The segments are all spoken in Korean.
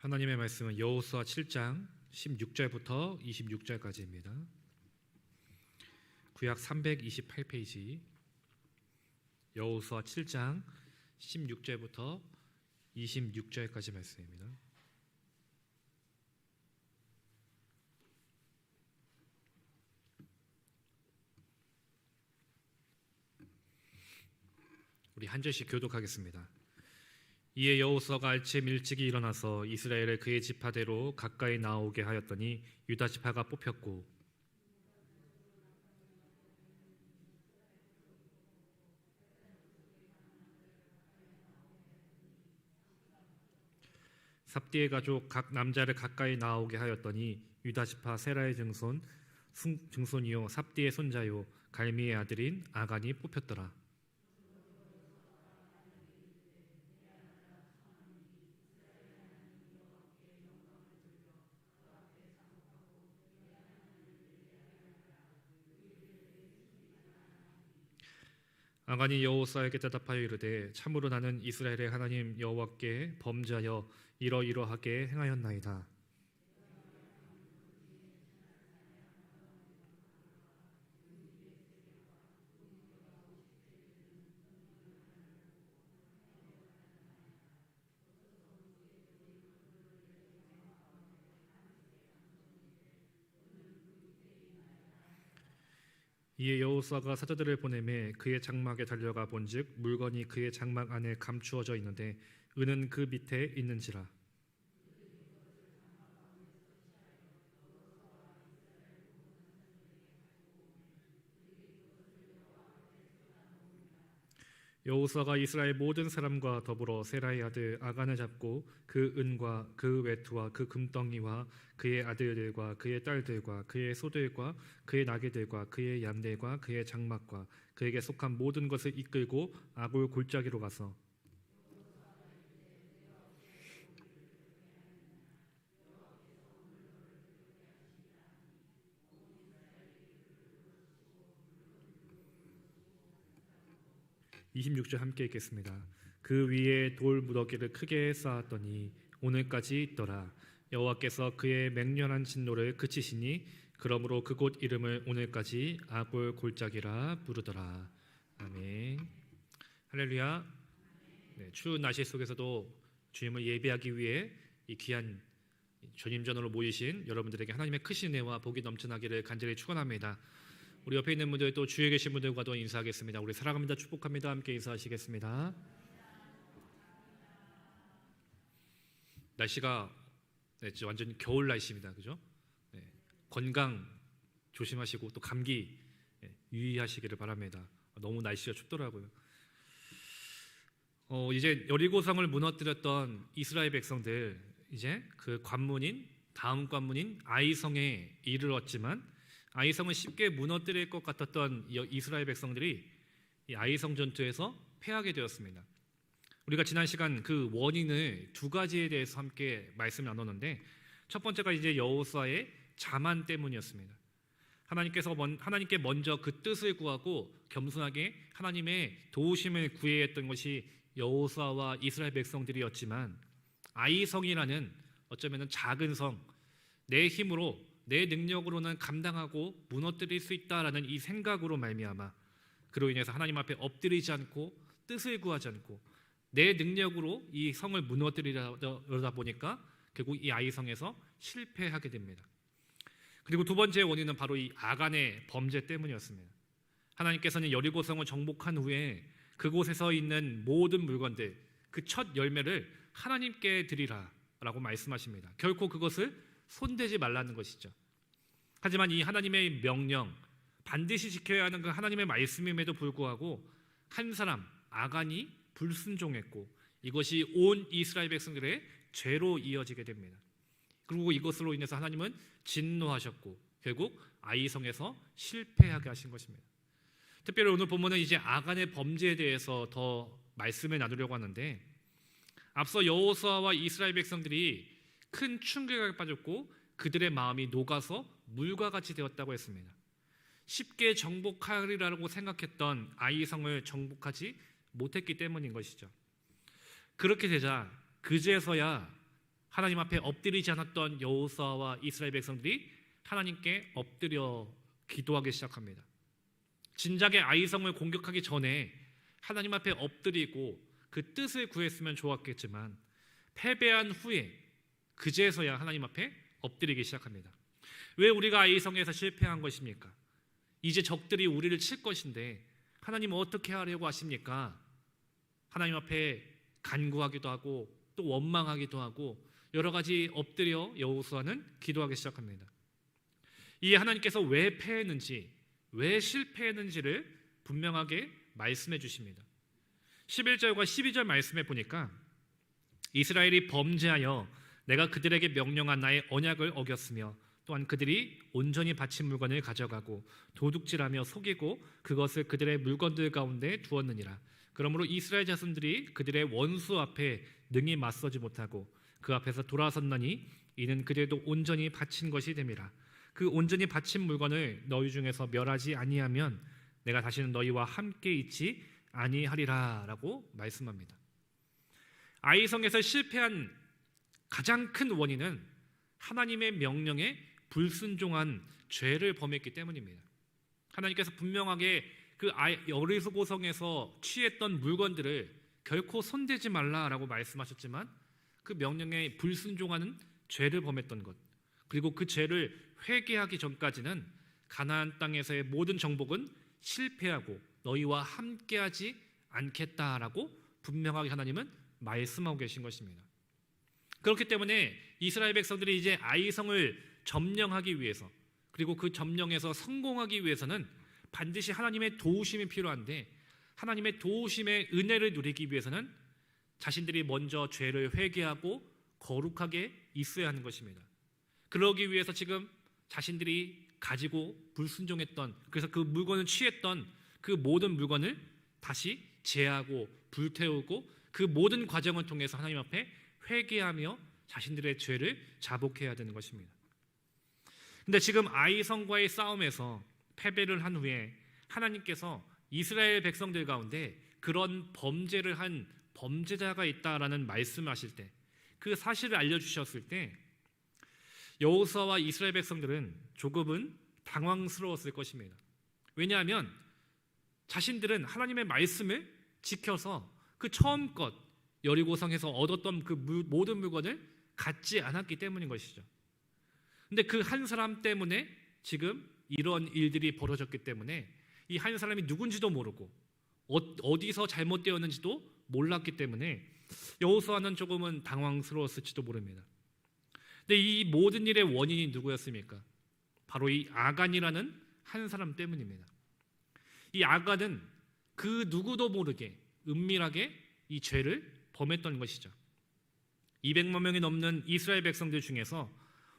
하나님의 말씀은 여호수아 7장 16절부터 26절까지입니다. 구약 328페이지 여호수아 7장 16절부터 26절까지 말씀입니다. 우리 한 절씩 교독하겠습니다. 이에 여호수아가 아침 일찍이 일어나서 이스라엘을 그의 지파대로 가까이 나오게 하였더니 유다 지파가 뽑혔고 삽디의 가족 각 남자를 가까이 나오게 하였더니 유다 지파 세라의 증손이요 삽디의 손자요 갈미의 아들인 아간이 뽑혔더라. 아간이 여호수아에게 대답하여 이르되 참으로 나는 이스라엘의 하나님 여호와께 범죄하여 이러이러하게 행하였나이다. 이에 여호수아가 사자들을 보내매 그의 장막에 달려가 본즉 물건이 그의 장막 안에 감추어져 있는데 은은 그 밑에 있는지라. 여호수아가 이스라엘 모든 사람과 더불어 세라의 아들 아간을 잡고 그 은과 그 외투와 그 금덩이와 그의 아들들과 그의 딸들과 그의 소들과 그의 나귀들과 그의 양들과 그의 장막과 그에게 속한 모든 것을 이끌고 아골 골짜기로 가서 26절 함께 읽겠습니다. 그 위에 돌 무더기를 크게 쌓았더니 오늘까지 있더라. 여호와께서 그의 맹렬한 진노를 그치시니 그러므로 그곳 이름을 오늘까지 아골 골짜기라 부르더라. 아멘. 할렐루야. 네, 추운 날씨 속에서도 주님을 예배하기 위해 이 귀한 주님 전으로 모이신 여러분들에게 하나님의 크신 은혜와 복이 넘쳐나기를 간절히 축원합니다. 우리 옆에 있는 분들 또 주위에 계신 분들과도 인사하겠습니다. 우리 사랑합니다. 축복합니다. 함께 인사하시겠습니다. 날씨가 완전 겨울 날씨입니다. 그죠? 네, 건강 조심하시고 또 감기 유의하시기를 바랍니다. 너무 날씨가 춥더라고요. 이제 여리고성을 무너뜨렸던 이스라엘 백성들 이제 그 관문인 다음 관문인 아이성에 이르렀지만 아이성은 쉽게 무너뜨릴 것 같았던 이스라엘 백성들이 이 아이성 전투에서 패하게 되었습니다. 우리가 지난 시간 그 원인을 두 가지에 대해서 함께 말씀을 나눴는데 첫 번째가 이제 여호수아의 자만 때문이었습니다. 하나님께 먼저 그 뜻을 구하고 겸손하게 하나님의 도우심을 구해야 했던 것이 여호수아와 이스라엘 백성들이었지만 아이성이라는 어쩌면 작은 성, 내 힘으로 내 능력으로는 감당하고 무너뜨릴 수 있다라는 이 생각으로 말미암아 그로 인해서 하나님 앞에 엎드리지 않고 뜻을 구하지 않고 내 능력으로 이 성을 무너뜨리려다 보니까 결국 이 아이성에서 실패하게 됩니다. 그리고 두 번째 원인은 바로 이 아간의 범죄 때문이었습니다. 하나님께서는 여리고성을 정복한 후에 그곳에서 있는 모든 물건들 그 첫 열매를 하나님께 드리라 라고 말씀하십니다. 결코 그것을 손대지 말라는 것이죠. 하지만 이 하나님의 명령 반드시 지켜야 하는 그 하나님의 말씀임에도 불구하고 한 사람 아간이 불순종했고 이것이 온 이스라엘 백성들의 죄로 이어지게 됩니다. 그리고 이것으로 인해서 하나님은 진노하셨고 결국 아이성에서 실패하게 하신 것입니다. 특별히 오늘 본문은 이제 아간의 범죄에 대해서 더 말씀을 나누려고 하는데 앞서 여호수아와 이스라엘 백성들이 큰 충격에 빠졌고 그들의 마음이 녹아서 물과 같이 되었다고 했습니다. 쉽게 정복하리라고 생각했던 아이성을 정복하지 못했기 때문인 것이죠. 그렇게 되자 그제서야 하나님 앞에 엎드리지 않았던 여호수아와 이스라엘 백성들이 하나님께 엎드려 기도하기 시작합니다. 진작에 아이성을 공격하기 전에 하나님 앞에 엎드리고 그 뜻을 구했으면 좋았겠지만 패배한 후에 그제서야 하나님 앞에 엎드리기 시작합니다. 왜 우리가 아이성에서 실패한 것입니까? 이제 적들이 우리를 칠 것인데 하나님 어떻게 하려고 하십니까? 하나님 앞에 간구하기도 하고 또 원망하기도 하고 여러 가지 엎드려 여호수아는 기도하기 시작합니다. 이 하나님께서 왜 패했는지, 왜 실패했는지를 분명하게 말씀해 주십니다. 11절과 12절 말씀에 보니까 이스라엘이 범죄하여 내가 그들에게 명령한 나의 언약을 어겼으며 또한 그들이 온전히 바친 물건을 가져가고 도둑질하며 속이고 그것을 그들의 물건들 가운데 두었느니라. 그러므로 이스라엘 자손들이 그들의 원수 앞에 능히 맞서지 못하고 그 앞에서 돌아섰나니 이는 그들도 온전히 바친 것이 됨이라. 그 온전히 바친 물건을 너희 중에서 멸하지 아니하면 내가 다시는 너희와 함께 있지 아니하리라 라고 말씀합니다. 아이성에서 실패한 가장 큰 원인은 하나님의 명령에 불순종한 죄를 범했기 때문입니다. 하나님께서 분명하게 그 여리고성에서 취했던 물건들을 결코 손대지 말라라고 말씀하셨지만 그 명령에 불순종하는 죄를 범했던 것, 그리고 그 죄를 회개하기 전까지는 가나안 땅에서의 모든 정복은 실패하고 너희와 함께하지 않겠다라고 분명하게 하나님은 말씀하고 계신 것입니다. 그렇기 때문에 이스라엘 백성들이 이제 아이성을 점령하기 위해서, 그리고 그 점령에서 성공하기 위해서는 반드시 하나님의 도우심이 필요한데, 하나님의 도우심의 은혜를 누리기 위해서는 자신들이 먼저 죄를 회개하고 거룩하게 있어야 하는 것입니다. 그러기 위해서 지금 자신들이 가지고 불순종했던, 그래서 그 물건을 취했던 그 모든 물건을 다시 제하고 불태우고 그 모든 과정을 통해서 하나님 앞에 회개하며 자신들의 죄를 자복해야 되는 것입니다. 근데 지금 아이성과의 싸움에서 패배를 한 후에 하나님께서 이스라엘 백성들 가운데 그런 범죄를 한 범죄자가 있다라는 말씀하실 때, 그 사실을 알려주셨을 때 여호수아와 이스라엘 백성들은 조금은 당황스러웠을 것입니다. 왜냐하면 자신들은 하나님의 말씀을 지켜서 그 처음껏 여리고성에서 얻었던 그 모든 물건을 갖지 않았기 때문인 것이죠. 근데 그 한 사람 때문에 지금 이런 일들이 벌어졌기 때문에 이 한 사람이 누군지도 모르고 어디서 잘못되었는지도 몰랐기 때문에 여호수아는 조금은 당황스러웠을지도 모릅니다. 근데 이 모든 일의 원인이 누구였습니까? 바로 이 아간이라는 한 사람 때문입니다. 이 아간은 그 누구도 모르게 은밀하게 이 죄를 범했던 것이죠. 200만 명이 넘는 이스라엘 백성들 중에서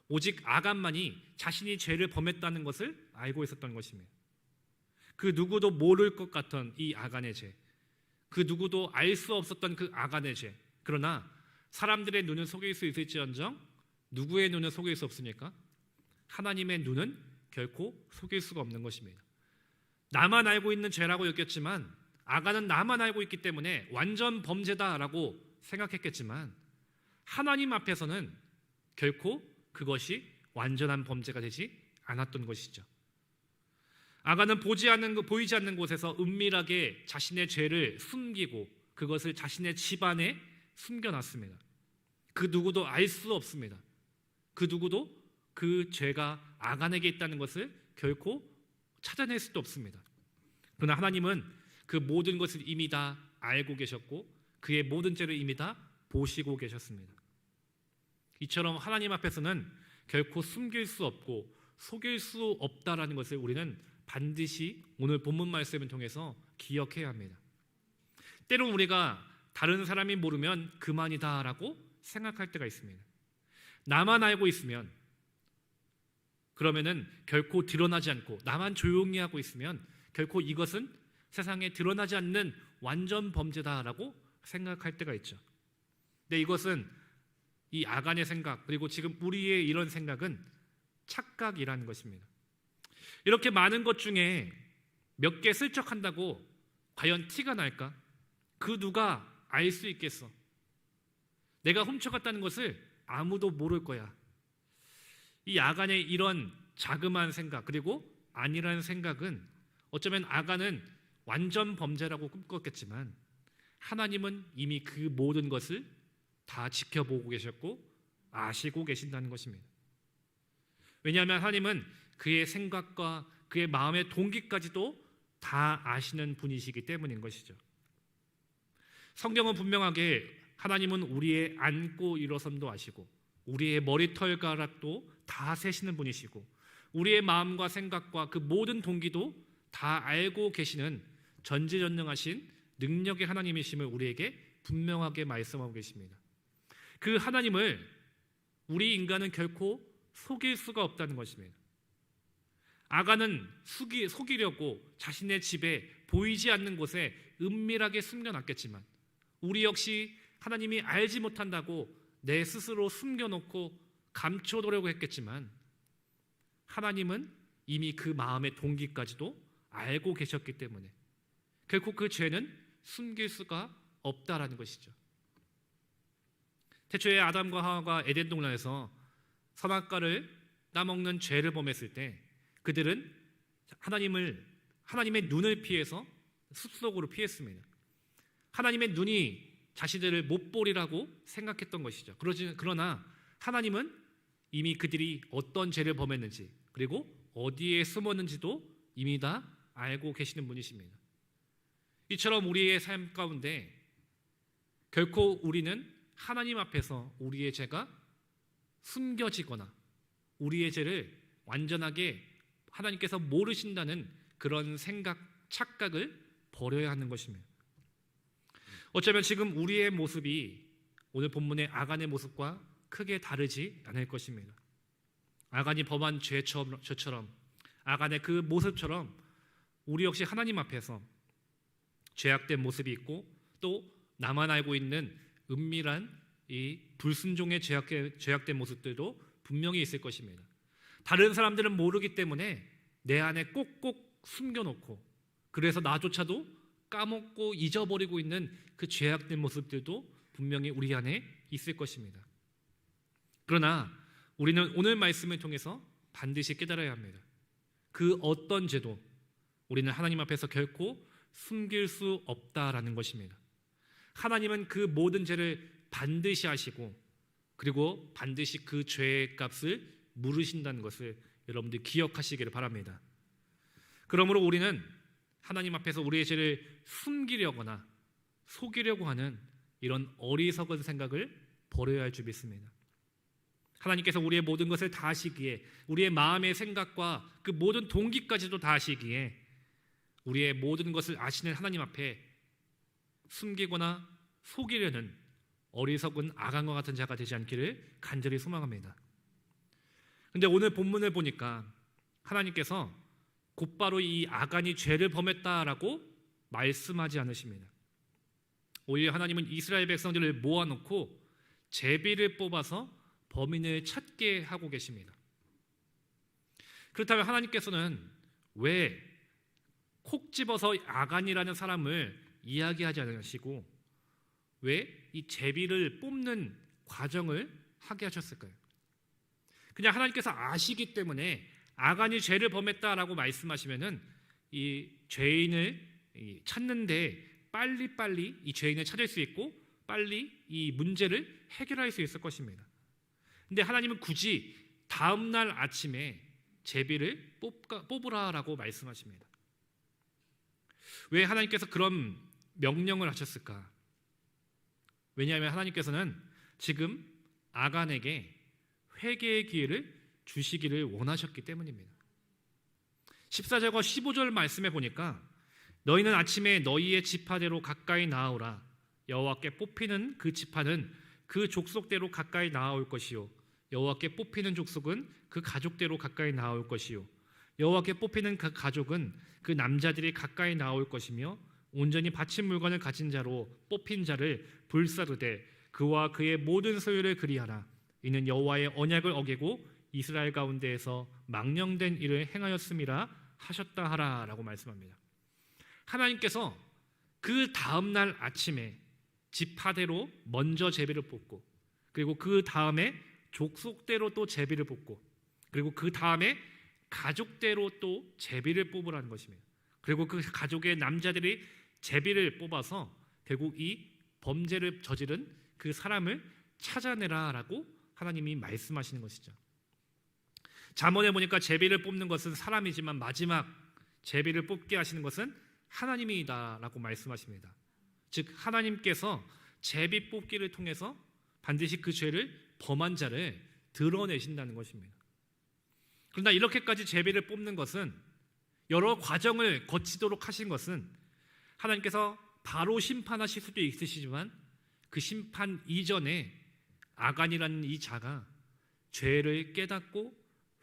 오직 아간만이 자신이 죄를 범했다는 것을 알고 있었던 것입니다. 그 누구도 모를 것 같던 이 아간의 죄, 그 누구도 알 수 없었던 그 아간의 죄, 그러나 사람들의 눈을 속일 수 있을지언정 누구의 눈을 속일 수 없습니까? 하나님의 눈은 결코 속일 수가 없는 것입니다. 나만 알고 있는 죄라고 여겼지만, 아간은 나만 알고 있기 때문에 완전 범죄다라고 생각했겠지만, 하나님 앞에서는 결코 그것이 완전한 범죄가 되지 않았던 것이죠. 아간은 보이지 않는 곳에서 은밀하게 자신의 죄를 숨기고 그것을 자신의 집안에 숨겨놨습니다. 그 누구도 알 수 없습니다. 그 누구도 그 죄가 아간에게 있다는 것을 결코 찾아낼 수도 없습니다. 그러나 하나님은 그 모든 것을 이미 다 알고 계셨고 그의 모든 죄를 이미 다 보시고 계셨습니다. 이처럼 하나님 앞에서는 결코 숨길 수 없고 속일 수 없다라는 것을 우리는 반드시 오늘 본문 말씀을 통해서 기억해야 합니다. 때론 우리가 다른 사람이 모르면 그만이다라고 생각할 때가 있습니다. 나만 알고 있으면, 그러면은 결코 드러나지 않고 나만 조용히 하고 있으면 결코 이것은 세상에 드러나지 않는 완전 범죄다라고 생각할 때가 있죠. 근데 이것은 이 아간의 생각, 그리고 지금 우리의 이런 생각은 착각이라는 것입니다. 이렇게 많은 것 중에 몇 개 슬쩍한다고 과연 티가 날까? 그 누가 알 수 있겠어? 내가 훔쳐갔다는 것을 아무도 모를 거야. 이 아간의 이런 자그마한 생각, 그리고 아니라는 생각은 어쩌면 아간은 완전 범죄라고 꿈꿨겠지만 하나님은 이미 그 모든 것을 다 지켜보고 계셨고 아시고 계신다는 것입니다. 왜냐하면 하나님은 그의 생각과 그의 마음의 동기까지도 다 아시는 분이시기 때문인 것이죠. 성경은 분명하게 하나님은 우리의 앉고 일어섬도 아시고 우리의 머리털가락도 다 세시는 분이시고 우리의 마음과 생각과 그 모든 동기도 다 알고 계시는 전지전능하신 능력의 하나님이심을 우리에게 분명하게 말씀하고 계십니다. 그 하나님을 우리 인간은 결코 속일 수가 없다는 것입니다. 아간은 속이려고 자신의 집에 보이지 않는 곳에 은밀하게 숨겨놨겠지만 우리 역시 하나님이 알지 못한다고 내 스스로 숨겨놓고 감춰두려고 했겠지만 하나님은 이미 그 마음의 동기까지도 알고 계셨기 때문에 결코 그 죄는 숨길 수가 없다라는 것이죠. 태초에 아담과 하와가 에덴 동산에서 선악과를 따먹는 죄를 범했을 때 그들은 하나님의 눈을 피해서 숲속으로 피했습니다. 하나님의 눈이 자신들을 못 보리라고 생각했던 것이죠. 그러나 하나님은 이미 그들이 어떤 죄를 범했는지 그리고 어디에 숨었는지도 이미 다 알고 계시는 분이십니다. 이처럼 우리의 삶 가운데 결코 우리는 하나님 앞에서 우리의 죄가 숨겨지거나 우리의 죄를 완전하게 하나님께서 모르신다는 그런 생각, 착각을 버려야 하는 것입니다. 어쩌면 지금 우리의 모습이 오늘 본문의 아간의 모습과 크게 다르지 않을 것입니다. 아간이 범한 죄처럼 아간의 그 모습처럼 우리 역시 하나님 앞에서 죄악된 모습이 있고 또 나만 알고 있는 은밀한 이 불순종의 죄악된 모습들도 분명히 있을 것입니다. 다른 사람들은 모르기 때문에 내 안에 꼭꼭 숨겨놓고 그래서 나조차도 까먹고 잊어버리고 있는 그 죄악된 모습들도 분명히 우리 안에 있을 것입니다. 그러나 우리는 오늘 말씀을 통해서 반드시 깨달아야 합니다. 그 어떤 죄도 우리는 하나님 앞에서 결코 숨길 수 없다라는 것입니다. 하나님은 그 모든 죄를 반드시 아시고 그리고 반드시 그 죄의 값을 물으신다는 것을 여러분들 기억하시기를 바랍니다. 그러므로 우리는 하나님 앞에서 우리의 죄를 숨기려거나 속이려고 하는 이런 어리석은 생각을 버려야 할 줄 믿습니다. 하나님께서 우리의 모든 것을 다 아시기에 우리의 마음의 생각과 그 모든 동기까지도 다 아시기에 우리의 모든 것을 아시는 하나님 앞에 숨기거나 속이려는 어리석은 아간과 같은 자가 되지 않기를 간절히 소망합니다. 그런데 오늘 본문을 보니까 하나님께서 곧바로 이 아간이 죄를 범했다라고 말씀하지 않으십니다. 오히려 하나님은 이스라엘 백성들을 모아놓고 제비를 뽑아서 범인을 찾게 하고 계십니다. 그렇다면 하나님께서는 왜 콕 집어서 아간이라는 사람을 이야기하지 않으시고 왜 이 제비를 뽑는 과정을 하게 하셨을까요? 그냥 하나님께서 아시기 때문에 아간이 죄를 범했다라고 말씀하시면은 이 죄인을 찾는데 빨리빨리 이 죄인을 찾을 수 있고 빨리 이 문제를 해결할 수 있을 것입니다. 근데 하나님은 굳이 다음 날 아침에 제비를 뽑으라라고 말씀하십니다. 왜 하나님께서 그런 명령을 하셨을까? 왜냐하면 하나님께서는 지금 아간에게 회개의 기회를 주시기를 원하셨기 때문입니다. 14절과 15절 말씀에 보니까 너희는 아침에 너희의 지파대로 가까이 나아오라. 여호와께 뽑히는 그 지파는 그 족속대로 가까이 나아올 것이요 여호와께 뽑히는 족속은 그 가족대로 가까이 나아올 것이요 여호와께 뽑히는 그 가족은 그 남자들이 가까이 나아올 것이며 온전히 바친 물건을 가진 자로 뽑힌 자를 불사르되 그와 그의 모든 소유를 그리하라. 이는 여호와의 언약을 어기고 이스라엘 가운데에서 망령된 일을 행하였음이라 하셨다 하라라고 말씀합니다. 하나님께서 그 다음 날 아침에 지파대로 먼저 제비를 뽑고 그리고 그 다음에 족속대로 또 제비를 뽑고, 그리고 그 다음에 가족대로 또 제비를 뽑으라는 것입니다. 그리고 그 가족의 남자들이 제비를 뽑아서 결국 이 범죄를 저지른 그 사람을 찾아내라라고 하나님이 말씀하시는 것이죠. 잠언에 보니까 제비를 뽑는 것은 사람이지만 마지막 제비를 뽑게 하시는 것은 하나님이다라고 말씀하십니다. 즉 하나님께서 제비 뽑기를 통해서 반드시 그 죄를 범한 자를 드러내신다는 것입니다. 그러나 이렇게까지 제비를 뽑는 것은, 여러 과정을 거치도록 하신 것은 하나님께서 바로 심판하실 수도 있으시지만 그 심판 이전에 아간이라는 이 자가 죄를 깨닫고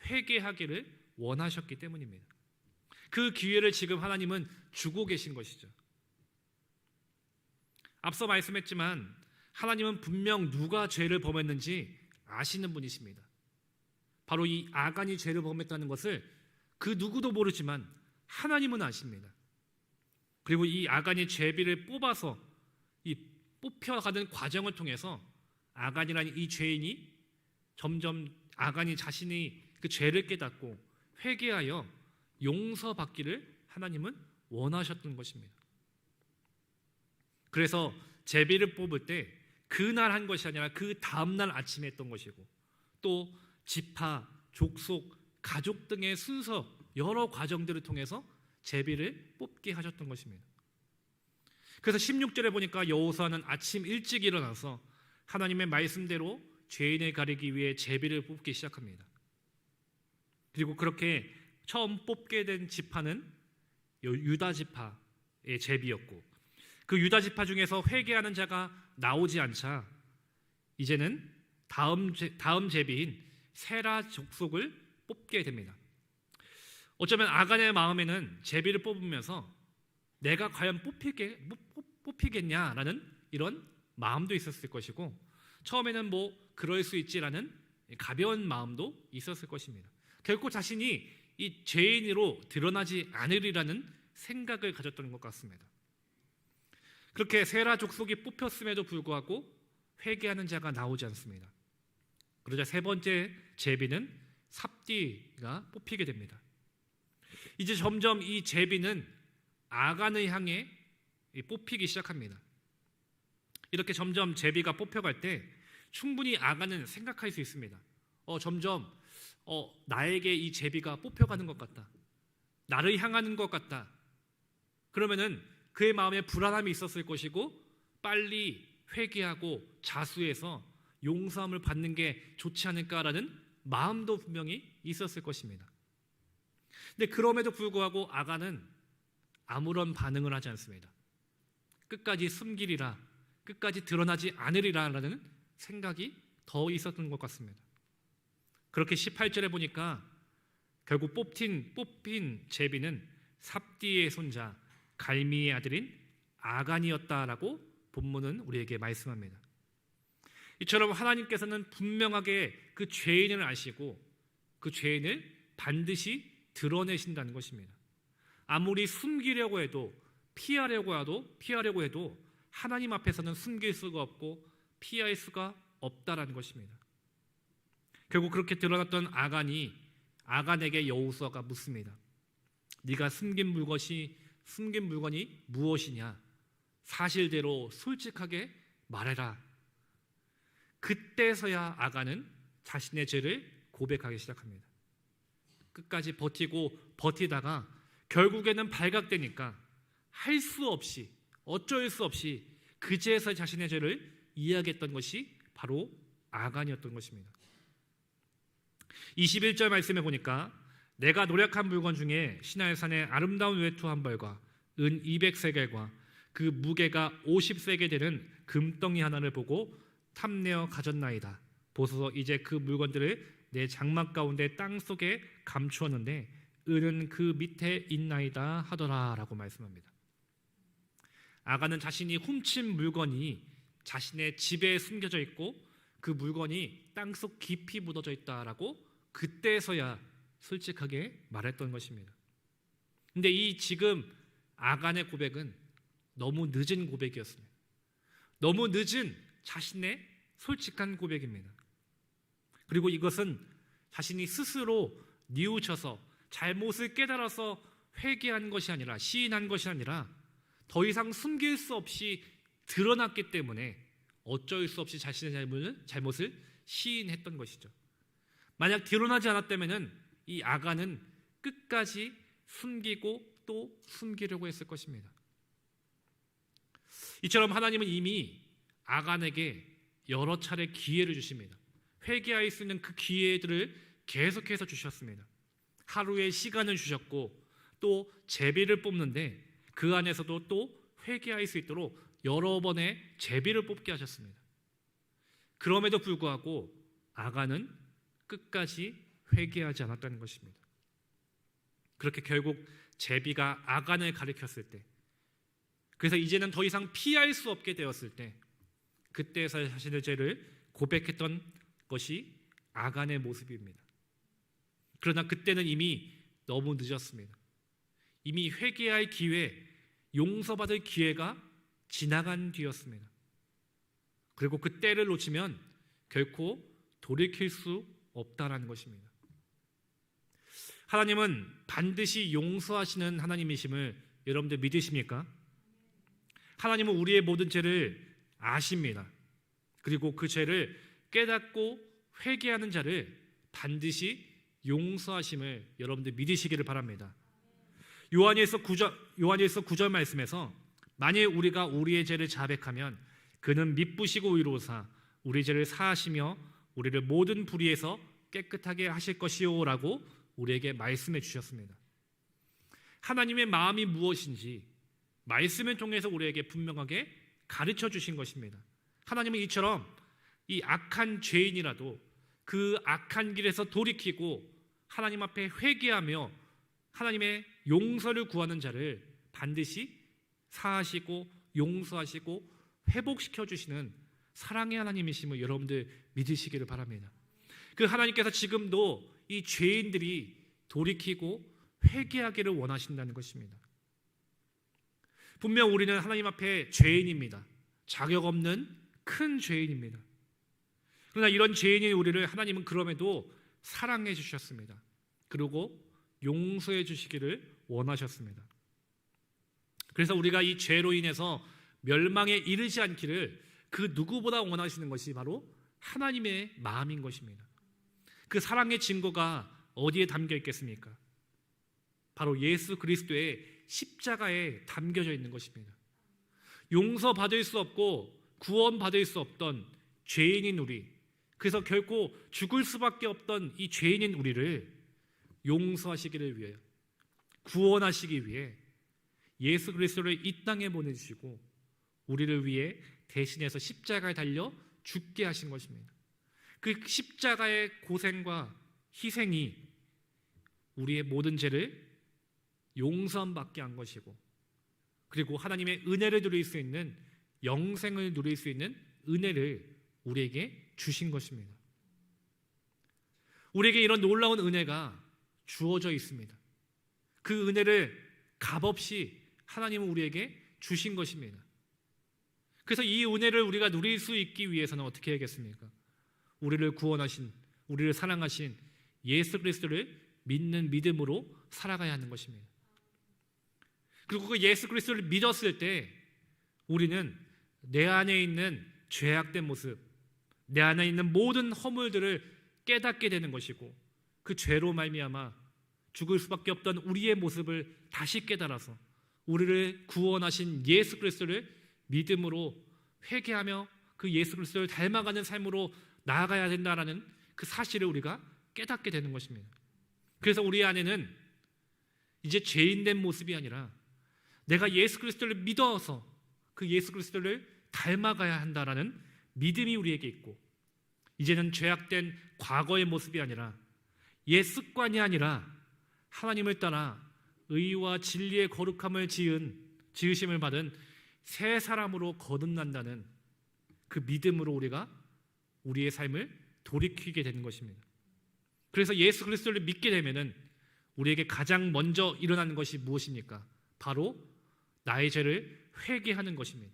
회개하기를 원하셨기 때문입니다. 그 기회를 지금 하나님은 주고 계신 것이죠. 앞서 말씀했지만 하나님은 분명 누가 죄를 범했는지 아시는 분이십니다. 바로 이 아간이 죄를 범했다는 것을 그 누구도 모르지만 하나님은 아십니다. 그리고 이 아간이 제비를 뽑아서 이 뽑혀가는 과정을 통해서 아간이라는 이 죄인이 점점 아간이 자신이 그 죄를 깨닫고 회개하여 용서받기를 하나님은 원하셨던 것입니다. 그래서 제비를 뽑을 때 그날 한 것이 아니라 그 다음날 아침에 했던 것이고, 또 지파, 족속, 가족 등의 순서 여러 과정들을 통해서 제비를 뽑게 하셨던 것입니다. 그래서 16절에 보니까 여호수아는 아침 일찍 일어나서 하나님의 말씀대로 죄인을 가리기 위해 제비를 뽑기 시작합니다. 그리고 그렇게 처음 뽑게 된 지파는 유다 지파의 제비였고, 그 유다 지파 중에서 회개하는 자가 나오지 않자 이제는 다음 제비인 세라 족속을 뽑게 됩니다. 어쩌면 아간의 마음에는 제비를 뽑으면서 내가 과연 뽑히겠냐라는 이런 마음도 있었을 것이고, 처음에는 뭐 그럴 수 있지라는 가벼운 마음도 있었을 것입니다. 결코 자신이 이 죄인으로 드러나지 않으리라는 생각을 가졌던 것 같습니다. 그렇게 세라 족속이 뽑혔음에도 불구하고 회개하는 자가 나오지 않습니다. 그러자 세 번째 제비는 삽디가 뽑히게 됩니다. 이제 점점 이 제비는 아간을 향해 뽑히기 시작합니다. 이렇게 점점 제비가 뽑혀갈 때 충분히 아간은 생각할 수 있습니다. 점점 나에게 이 제비가 뽑혀가는 것 같다, 나를 향하는 것 같다. 그러면은 그의 마음에 불안함이 있었을 것이고 빨리 회개하고 자수해서 용서함을 받는 게 좋지 않을까라는 마음도 분명히 있었을 것입니다. 근데 그럼에도 불구하고 아간은 아무런 반응을 하지 않습니다. 끝까지 숨기리라, 끝까지 드러나지 않으리라라는 생각이 더 있었던 것 같습니다. 그렇게 18절에 보니까 결국 뽑힌 제비는 삽디의 손자 갈미의 아들인 아간이었다라고 본문은 우리에게 말씀합니다. 이처럼 하나님께서는 분명하게 그 죄인을 아시고 그 죄인을 반드시 드러내신다는 것입니다. 아무리 숨기려고 해도 피하려고 해도 하나님 앞에서는 숨길 수가 없고 피할 수가 없다라는 것입니다. 결국 그렇게 드러났던 아간에게 여호수아가 묻습니다. 네가 숨긴 물건이 무엇이냐? 사실대로 솔직하게 말해라. 그때서야 아간은 자신의 죄를 고백하기 시작합니다. 끝까지 버티다가 결국에는 발각되니까 할 수 없이, 어쩔 수 없이 그제서 자신의 죄를 이야기했던 것이 바로 아간이었던 것입니다. 21절 말씀에 보니까 내가 노력한 물건 중에 시나이산의 아름다운 외투 한 벌과 은 200세겔과 그 무게가 50세겔 되는 금덩이 하나를 보고 탐내어 가졌나이다. 보소서 이제 그 물건들을 내 장막 가운데 땅속에 감추었는데 은은 그 밑에 있나이다 하더라라고 말씀합니다. 아간은 자신이 훔친 물건이 자신의 집에 숨겨져 있고 그 물건이 땅속 깊이 묻어져 있다라고 그때서야 솔직하게 말했던 것입니다. 근데 이 지금 아간의 고백은 너무 늦은 고백이었습니다. 너무 늦은 자신의 솔직한 고백입니다. 그리고 이것은 자신이 스스로 뉘우쳐서 잘못을 깨달아서 회개한 것이 아니라, 시인한 것이 아니라 더 이상 숨길 수 없이 드러났기 때문에 어쩔 수 없이 자신의 잘못을 시인했던 것이죠. 만약 드러나지 않았다면 이 아간은 끝까지 숨기고 또 숨기려고 했을 것입니다. 이처럼 하나님은 이미 아간에게 여러 차례 기회를 주십니다. 회개할 수 있는 그 기회들을 계속해서 주셨습니다. 하루의 시간을 주셨고 또 제비를 뽑는데 그 안에서도 또 회개할 수 있도록 여러 번의 제비를 뽑게 하셨습니다. 그럼에도 불구하고 아간은 끝까지 회개하지 않았다는 것입니다. 그렇게 결국 제비가 아간을 가리켰을 때, 그래서 이제는 더 이상 피할 수 없게 되었을 때, 그때에서 자신의 죄를 고백했던 것이 아간의 모습입니다. 그러나 그때는 이미 너무 늦었습니다. 이미 회개할 기회, 용서받을 기회가 지나간 뒤였습니다. 그리고 그 때를 놓치면 결코 돌이킬 수 없다는 것입니다. 하나님은 반드시 용서하시는 하나님이심을 여러분들 믿으십니까? 하나님은 우리의 모든 죄를 아십니다. 그리고 그 죄를 깨닫고 회개하는 자를 반드시 용서하심을 여러분들 믿으시기를 바랍니다. 요한일서 9절 말씀에서 만일 우리가 우리의 죄를 자백하면 그는 미쁘시고 의로우사 우리 죄를 사하시며 우리를 모든 불의에서 깨끗하게 하실 것이요 라고 우리에게 말씀해 주셨습니다. 하나님의 마음이 무엇인지 말씀을 통해서 우리에게 분명하게 가르쳐 주신 것입니다. 하나님은 이처럼 이 악한 죄인이라도 그 악한 길에서 돌이키고 하나님 앞에 회개하며 하나님의 용서를 구하는 자를 반드시 사하시고 용서하시고 회복시켜 주시는 사랑의 하나님이심을 여러분들 믿으시기를 바랍니다. 그 하나님께서 지금도 이 죄인들이 돌이키고 회개하기를 원하신다는 것입니다. 분명 우리는 하나님 앞에 죄인입니다. 자격 없는 큰 죄인입니다. 그러나 이런 죄인인 우리를 하나님은 그럼에도 사랑해 주셨습니다. 그리고 용서해 주시기를 원하셨습니다. 그래서 우리가 이 죄로 인해서 멸망에 이르지 않기를 그 누구보다 원하시는 것이 바로 하나님의 마음인 것입니다. 그 사랑의 증거가 어디에 담겨 있겠습니까? 바로 예수 그리스도의 십자가에 담겨져 있는 것입니다. 용서받을 수 없고 구원받을 수 없던 죄인인 우리, 그래서 결코 죽을 수밖에 없던 이 죄인인 우리를 용서하시기를 위해, 구원하시기 위해 예수 그리스도를 이 땅에 보내주시고 우리를 위해 대신해서 십자가에 달려 죽게 하신 것입니다. 그 십자가의 고생과 희생이 우리의 모든 죄를 용서받게 한 것이고, 그리고 하나님의 은혜를 누릴 수 있는, 영생을 누릴 수 있는 은혜를 우리에게 주신 것입니다. 우리에게 이런 놀라운 은혜가 주어져 있습니다. 그 은혜를 값없이 하나님은 우리에게 주신 것입니다. 그래서 이 은혜를 우리가 누릴 수 있기 위해서는 어떻게 해야겠습니까? 우리를 구원하신, 우리를 사랑하신 예수 그리스도를 믿는 믿음으로 살아가야 하는 것입니다. 그리고 그 예수 그리스도를 믿었을 때 우리는 내 안에 있는 죄악된 모습, 내 안에 있는 모든 허물들을 깨닫게 되는 것이고, 그 죄로 말미암아 죽을 수밖에 없던 우리의 모습을 다시 깨달아서 우리를 구원하신 예수 그리스도를 믿음으로 회개하며 그 예수 그리스도를 닮아가는 삶으로 나아가야 된다라는 그 사실을 우리가 깨닫게 되는 것입니다. 그래서 우리 안에는 이제 죄인된 모습이 아니라 내가 예수 그리스도를 믿어서 그 예수 그리스도를 닮아가야 한다라는 믿음이 우리에게 있고, 이제는 죄악된 과거의 모습이 아니라 옛 습관이 아니라 하나님을 따라 의와 진리의 거룩함을 지으심을 받은 새 사람으로 거듭난다는 그 믿음으로 우리가 우리의 삶을 돌이키게 되는 것입니다. 그래서 예수 그리스도를 믿게 되면은 우리에게 가장 먼저 일어나는 것이 무엇입니까? 바로 나의 죄를 회개하는 것입니다.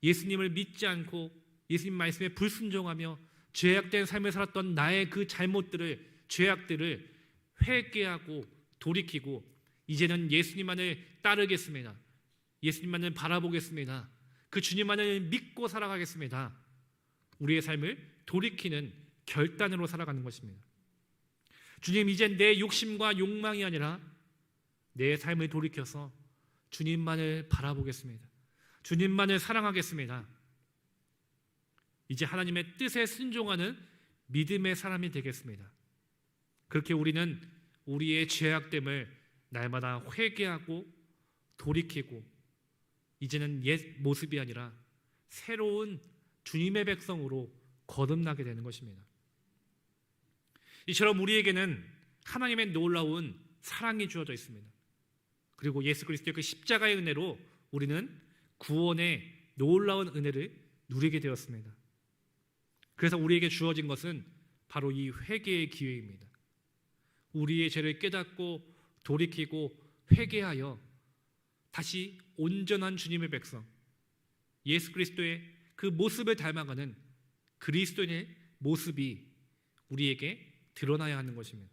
예수님을 믿지 않고 예수님 말씀에 불순종하며 죄악된 삶을 살았던 나의 그 잘못들을, 죄악들을 회개하고 돌이키고 이제는 예수님만을 따르겠습니다. 예수님만을 바라보겠습니다. 그 주님만을 믿고 살아가겠습니다. 우리의 삶을 돌이키는 결단으로 살아가는 것입니다. 주님, 이제 내 욕심과 욕망이 아니라 내 삶을 돌이켜서 주님만을 바라보겠습니다. 주님만을 사랑하겠습니다. 이제 하나님의 뜻에 순종하는 믿음의 사람이 되겠습니다. 그렇게 우리는 우리의 죄악됨을 날마다 회개하고 돌이키고 이제는 옛 모습이 아니라 새로운 주님의 백성으로 거듭나게 되는 것입니다. 이처럼 우리에게는 하나님의 놀라운 사랑이 주어져 있습니다. 그리고 예수 그리스도의 그 십자가의 은혜로 우리는 구원의 놀라운 은혜를 누리게 되었습니다. 그래서 우리에게 주어진 것은 바로 이 회개의 기회입니다. 우리의 죄를 깨닫고 돌이키고 회개하여 다시 온전한 주님의 백성, 예수 그리스도의 그 모습을 닮아가는 그리스도인의 모습이 우리에게 드러나야 하는 것입니다.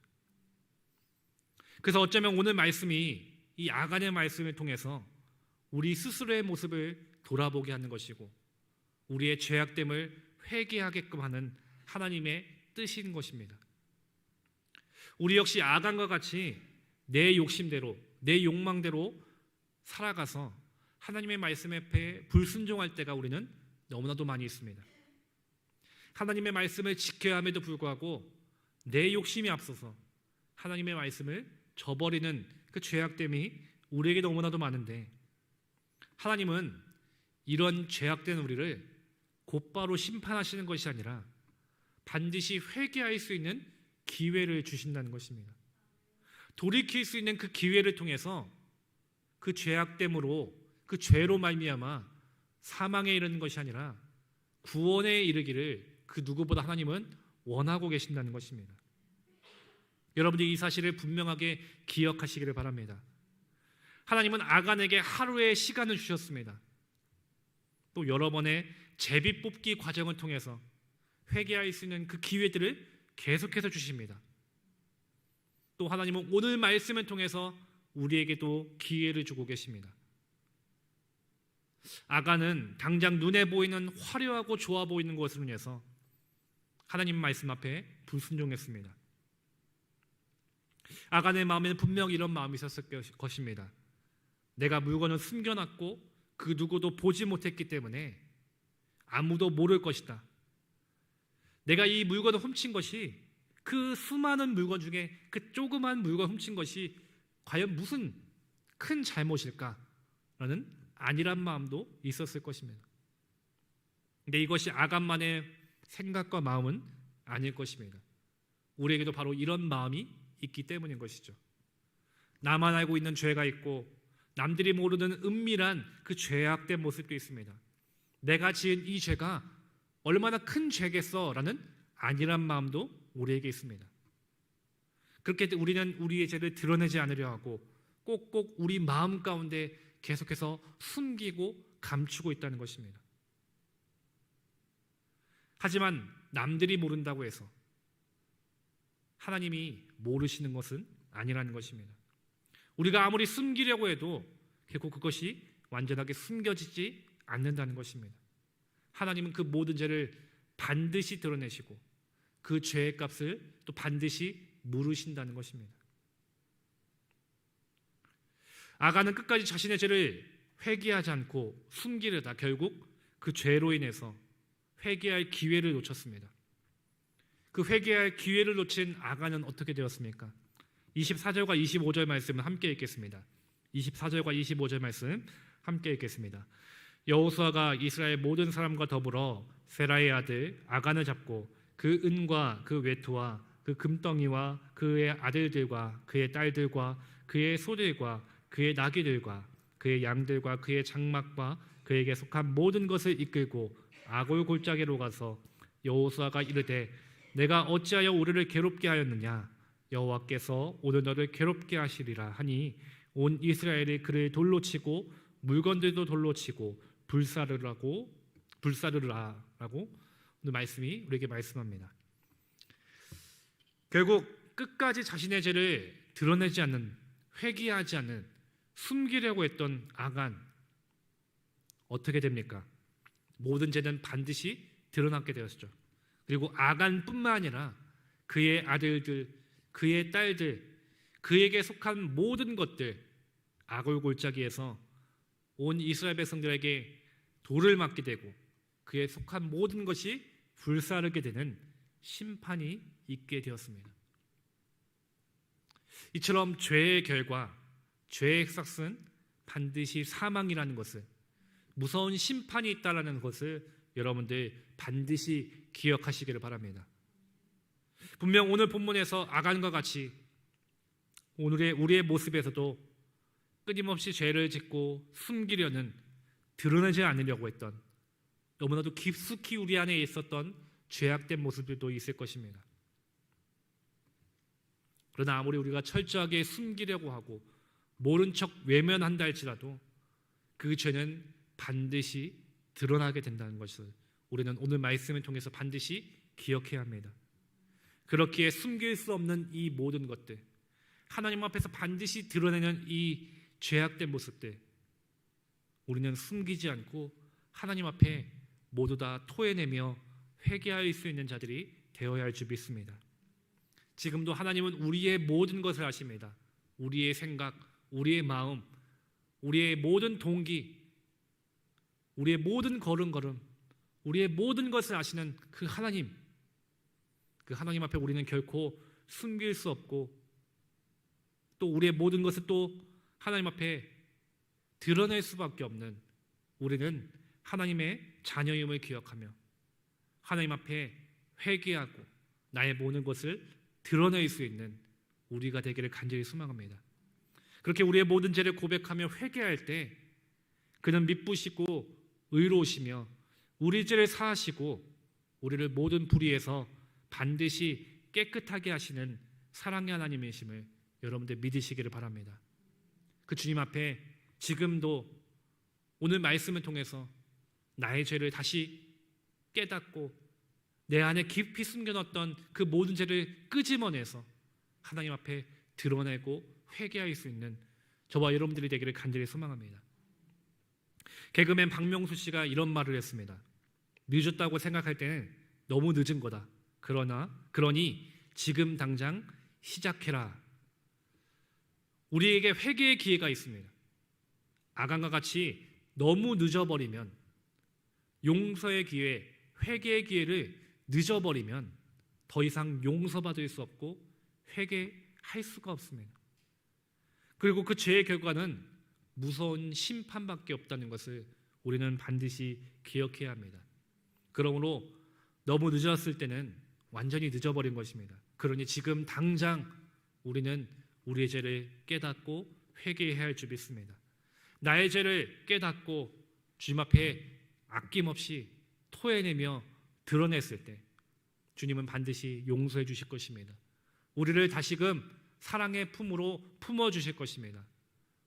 그래서 어쩌면 오늘 말씀이 이 아간의 말씀을 통해서 우리 스스로의 모습을 돌아보게 하는 것이고 우리의 죄악됨을 회개하게끔 하는 하나님의 뜻인 것입니다. 우리 역시 아간과 같이 내 욕심대로, 내 욕망대로 살아가서 하나님의 말씀 앞에 불순종할 때가 우리는 너무나도 많이 있습니다. 하나님의 말씀을 지켜야 함에도 불구하고 내 욕심이 앞서서 하나님의 말씀을 저버리는 그 죄악됨이 우리에게 너무나도 많은데, 하나님은 이런 죄악된 우리를 곧바로 심판하시는 것이 아니라 반드시 회개할 수 있는 기회를 주신다는 것입니다. 돌이킬 수 있는 그 기회를 통해서 그 죄악됨으로, 그 죄로 말미암아 사망에 이르는 것이 아니라 구원에 이르기를 그 누구보다 하나님은 원하고 계신다는 것입니다. 여러분이 이 사실을 분명하게 기억하시기를 바랍니다. 하나님은 아간에게 하루의 시간을 주셨습니다. 또 여러 번의 제비 뽑기 과정을 통해서 회개할 수 있는 그 기회들을 계속해서 주십니다. 또 하나님은 오늘 말씀을 통해서 우리에게도 기회를 주고 계십니다. 아간은 당장 눈에 보이는 화려하고 좋아 보이는 것으로 인해서 하나님 말씀 앞에 불순종했습니다. 아간의 마음에는 분명 이런 마음이 있었을 것입니다. 내가 물건을 숨겨놨고 그 누구도 보지 못했기 때문에 아무도 모를 것이다. 내가 이 물건을 훔친 것이, 그 수많은 물건 중에 그 조그만 물건 훔친 것이 과연 무슨 큰 잘못일까라는 안일한 마음도 있었을 것입니다. 근데 이것이 아간만의 생각과 마음은 아닐 것입니다. 우리에게도 바로 이런 마음이 있기 때문인 것이죠. 나만 알고 있는 죄가 있고 남들이 모르는 은밀한 그 죄악된 모습도 있습니다. 내가 지은 이 죄가 얼마나 큰 죄겠어라는 안일한 마음도 우리에게 있습니다. 그렇게 우리는 우리의 죄를 드러내지 않으려 하고 꼭꼭 우리 마음 가운데 계속해서 숨기고 감추고 있다는 것입니다. 하지만 남들이 모른다고 해서 하나님이 모르시는 것은 아니라는 것입니다. 우리가 아무리 숨기려고 해도 결국 그것이 완전하게 숨겨지지 않는다는 것입니다. 하나님은 그 모든 죄를 반드시 드러내시고 그 죄의 값을 또 반드시 물으신다는 것입니다. 아간은 끝까지 자신의 죄를 회개하지 않고 숨기려다 결국 그 죄로 인해서 회개할 기회를 놓쳤습니다. 그 회개할 기회를 놓친 아간은 어떻게 되었습니까? 24절과 25절 말씀을 함께 읽겠습니다. 24절과 25절 말씀 함께 읽겠습니다. 여호수아가 이스라엘 모든 사람과 더불어 세라의 아들 아간을 잡고 그 은과 그 외투와 그 금덩이와 그의 아들들과 그의 딸들과 그의 소들과 그의 나귀들과 그의 양들과 그의 장막과 그에게 속한 모든 것을 이끌고 아골 골짜기로 가서 여호수아가 이르되 내가 어찌하여 우리를 괴롭게 하였느냐, 여호와께서 오늘 너를 괴롭게 하시리라 하니 온 이스라엘이 그를 돌로 치고 물건들도 돌로 치고 불사르라 라고 오늘 말씀이 우리에게 말씀합니다. 결국 끝까지 자신의 죄를 드러내지 않는, 회개하지 않는, 숨기려고 했던 아간, 어떻게 됩니까? 모든 죄는 반드시 드러나게 되었죠. 그리고 아간뿐만 아니라 그의 아들들, 그의 딸들, 그에게 속한 모든 것들, 아골 골짜기에서 온 이스라엘 백성들에게 돌을 맞게 되고 그에 속한 모든 것이 불사르게 되는 심판이 있게 되었습니다. 이처럼 죄의 결과, 죄의 삭은 반드시 사망이라는 것을, 무서운 심판이 있다라는 것을 여러분들 반드시 기억하시기를 바랍니다. 분명 오늘 본문에서 아간과 같이 우리의 모습에서도 끊임없이 죄를 짓고 숨기려는, 드러내지 않으려고 했던, 너무나도 깊숙이 우리 안에 있었던 죄악된 모습들도 있을 것입니다. 그러나 아무리 우리가 철저하게 숨기려고 하고 모른 척 외면한다 할지라도 그 죄는 반드시 드러나게 된다는 것을 우리는 오늘 말씀을 통해서 반드시 기억해야 합니다. 그렇기에 숨길 수 없는 이 모든 것들, 하나님 앞에서 반드시 드러내는 이 죄악된 모습들, 우리는 숨기지 않고 하나님 앞에 모두 다 토해내며 회개할 수 있는 자들이 되어야 할 줄 믿습니다. 지금도 하나님은 우리의 모든 것을 아십니다. 우리의 생각, 우리의 마음, 우리의 모든 동기, 우리의 모든 걸음걸음, 우리의 모든 것을 아시는 그 하나님, 그 하나님 앞에 우리는 결코 숨길 수 없고 또 우리의 모든 것을 또 하나님 앞에 드러낼 수밖에 없는, 우리는 하나님의 자녀임을 기억하며 하나님 앞에 회개하고 나의 모든 것을 드러낼 수 있는 우리가 되기를 간절히 소망합니다. 그렇게 우리의 모든 죄를 고백하며 회개할 때 그는 미쁘시고 의로우시며 우리 죄를 사하시고 우리를 모든 불의에서 반드시 깨끗하게 하시는 사랑의 하나님이심을 여러분들 믿으시기를 바랍니다. 그 주님 앞에 지금도 오늘 말씀을 통해서 나의 죄를 다시 깨닫고 내 안에 깊이 숨겨놨던 그 모든 죄를 끄집어내서 하나님 앞에 드러내고 회개할 수 있는 저와 여러분들이 되기를 간절히 소망합니다. 개그맨 박명수 씨가 이런 말을 했습니다. 늦었다고 생각할 때는 너무 늦은 거다. 그러니 지금 당장 시작해라. 우리에게 회개의 기회가 있습니다. 아간과 같이 너무 늦어버리면, 용서의 기회, 회개의 기회를 늦어버리면 더 이상 용서받을 수 없고 회개할 수가 없습니다. 그리고 그 죄의 결과는 무서운 심판밖에 없다는 것을 우리는 반드시 기억해야 합니다. 그러므로 너무 늦었을 때는 완전히 늦어버린 것입니다. 그러니 지금 당장 우리는 우리의 죄를 깨닫고 회개해야 할 줄 믿습니다. 나의 죄를 깨닫고 주님 앞에 아낌없이 토해내며 드러냈을 때 주님은 반드시 용서해 주실 것입니다. 우리를 다시금 사랑의 품으로 품어주실 것입니다.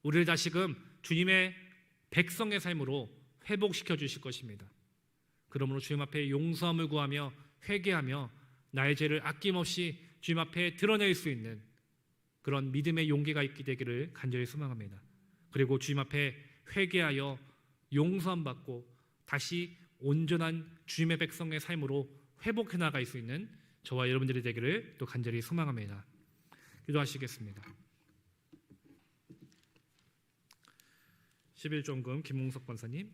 우리를 다시금 주님의 백성의 삶으로 회복시켜 주실 것입니다. 그러므로 주님 앞에 용서함을 구하며 회개하며 나의 죄를 아낌없이 주님 앞에 드러낼 수 있는 그런 믿음의 용기가 있게 되기를 간절히 소망합니다. 그리고 주님 앞에 회개하여 용서함 받고 다시 온전한 주님의 백성의 삶으로 회복해 나갈 수 있는 저와 여러분들이 되기를 또 간절히 소망합니다. 기도하시겠습니다. 11조원금 김홍석 권사님,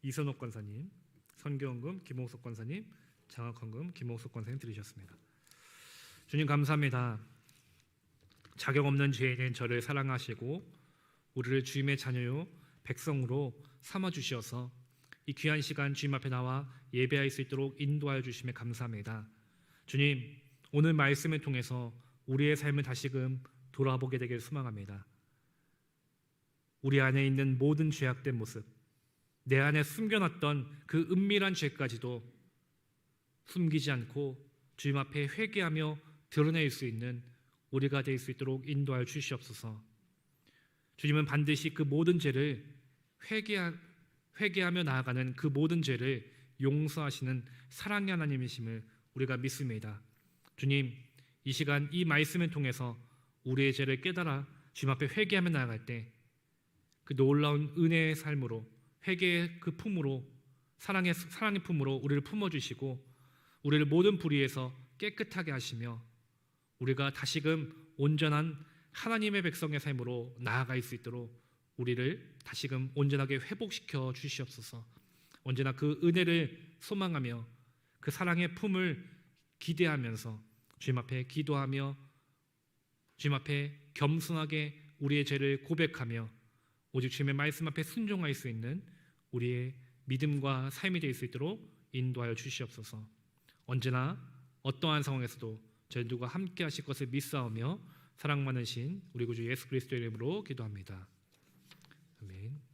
이선옥 권사님, 선교원금 김홍석 권사님, 장학헌금 김홍석 권사님 들으셨습니다. 주님 감사합니다. 자격 없는 죄인인 저를 사랑하시고 우리를 주님의 자녀요 백성으로 삼아주셔서 이 귀한 시간 주님 앞에 나와 예배할 수 있도록 인도하여 주심에 감사합니다. 주님, 오늘 말씀을 통해서 우리의 삶을 다시금 돌아보게 되길 소망합니다. 우리 안에 있는 모든 죄악된 모습, 내 안에 숨겨놨던 그 은밀한 죄까지도 숨기지 않고 주님 앞에 회개하며 드러낼 수 있는 우리가 될 수 있도록 인도하여 주시옵소서. 주님은 반드시 그 모든 죄를 회개하며 나아가는 그 모든 죄를 용서하시는 사랑의 하나님이심을 우리가 믿습니다. 주님, 이 시간 이 말씀을 통해서 우리의 죄를 깨달아 주님 앞에 회개하며 나아갈 때 그 놀라운 은혜의 삶으로, 회개의 그 품으로, 사랑의 품으로 우리를 품어주시고 우리를 모든 불의에서 깨끗하게 하시며 우리가 다시금 온전한 하나님의 백성의 삶으로 나아갈 수 있도록 우리를 다시금 온전하게 회복시켜 주시옵소서. 언제나 그 은혜를 소망하며 그 사랑의 품을 기대하면서 주님 앞에 기도하며 주님 앞에 겸손하게 우리의 죄를 고백하며 오직 주님의 말씀 앞에 순종할 수 있는 우리의 믿음과 삶이 될 수 있도록 인도하여 주시옵소서. 언제나 어떠한 상황에서도 저희들과 함께 하실 것을 믿사오며 사랑 많으신 우리 구주 예수 그리스도의 이름으로 기도합니다. 아멘.